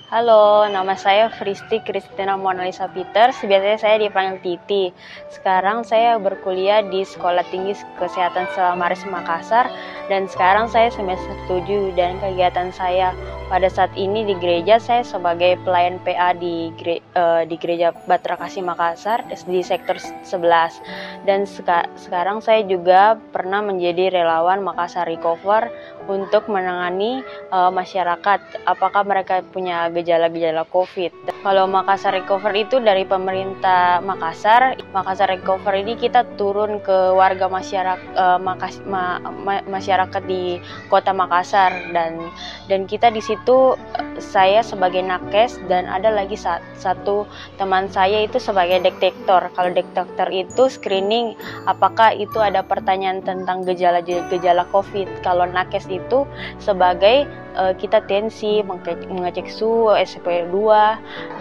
Halo, nama saya Fristi Kristina Monalisa Peters. Biasanya saya dipanggil Titi. Sekarang saya berkuliah di Sekolah Tinggi Kesehatan Selamaris Makassar dan sekarang saya semester 7 dan kegiatan saya pada saat ini di gereja saya sebagai pelayan PA di Gereja Batra Kasih Makassar di sektor 11. Dan sekarang saya juga pernah menjadi relawan Makassar Recover untuk menangani masyarakat apakah mereka punya gejala-gejala COVID. Kalau Makassar Recover itu dari pemerintah Makassar Recover ini kita turun ke warga masyarakat di Kota Makassar dan kita di situ saya sebagai nakes dan ada lagi satu teman saya itu sebagai detektor. Kalau detektor itu screening apakah itu ada pertanyaan tentang gejala COVID. Kalau nakes itu sebagai kita tensi, mengecek suhu, SpO2.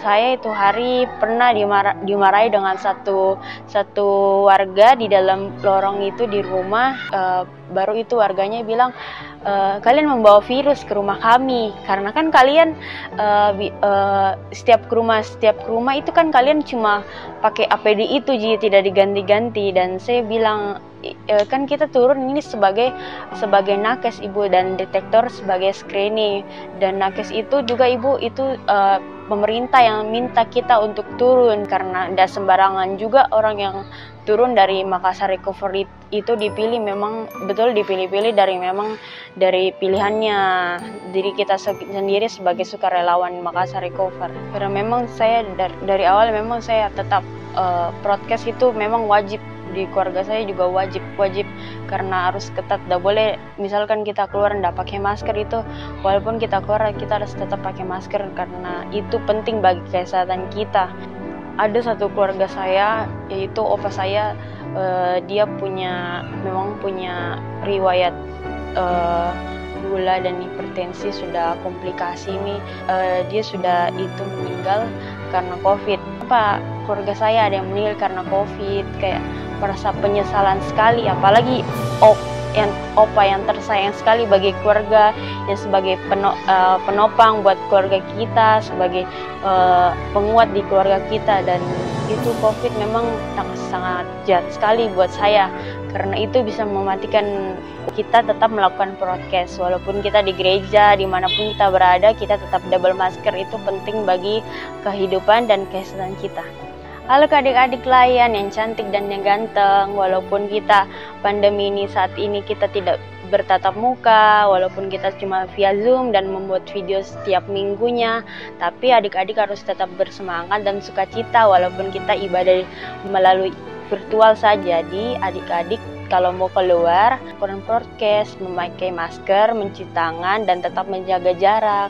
Saya itu hari pernah dimarahi dengan satu warga di dalam lorong itu di rumah. Baru itu warganya bilang, kalian membawa virus ke rumah kami karena kan kalian setiap rumah itu kan kalian cuma pakai APD itu jadi tidak diganti-ganti. Dan saya bilang kan kita turun ini sebagai nakes ibu dan detektor sebagai screening, dan nakes itu juga ibu itu pemerintah yang minta kita untuk turun karena tidak sembarangan juga orang yang turun dari Makassar Recovery itu dipilih, memang betul dipilih-pilih dari pilihannya diri kita sendiri sebagai sukarelawan Makassar Recover. Karena memang saya dari awal memang saya tetap broadcast itu memang wajib di keluarga saya juga wajib karena harus ketat, tidak boleh misalkan kita keluar tidak pakai masker itu, walaupun kita keluar kita harus tetap pakai masker karena itu penting bagi kesehatan kita. Ada satu keluarga saya yaitu opa saya, dia memang punya riwayat gula dan hipertensi, sudah komplikasi ini, dia sudah itu meninggal karena COVID. Keluarga saya ada yang meninggal karena COVID, kayak merasa penyesalan sekali, apalagi opa yang tersayang sekali bagi keluarga, yang sebagai penopang buat keluarga kita, sebagai penguat di keluarga kita. Dan itu COVID memang sangat jahat sekali buat saya karena itu bisa mematikan kita tetap melakukan broadcast walaupun kita di gereja, dimanapun kita berada kita tetap double masker, itu penting bagi kehidupan dan kesehatan kita. Halo adik-adik layan yang cantik dan yang ganteng, walaupun kita pandemi ini saat ini kita tidak bertatap muka, walaupun kita cuma via Zoom dan membuat video setiap minggunya, tapi adik-adik harus tetap bersemangat dan sukacita walaupun kita ibadah melalui virtual saja. Jadi adik-adik kalau mau keluar, kurang broadcast, memakai masker, mencuci tangan dan tetap menjaga jarak.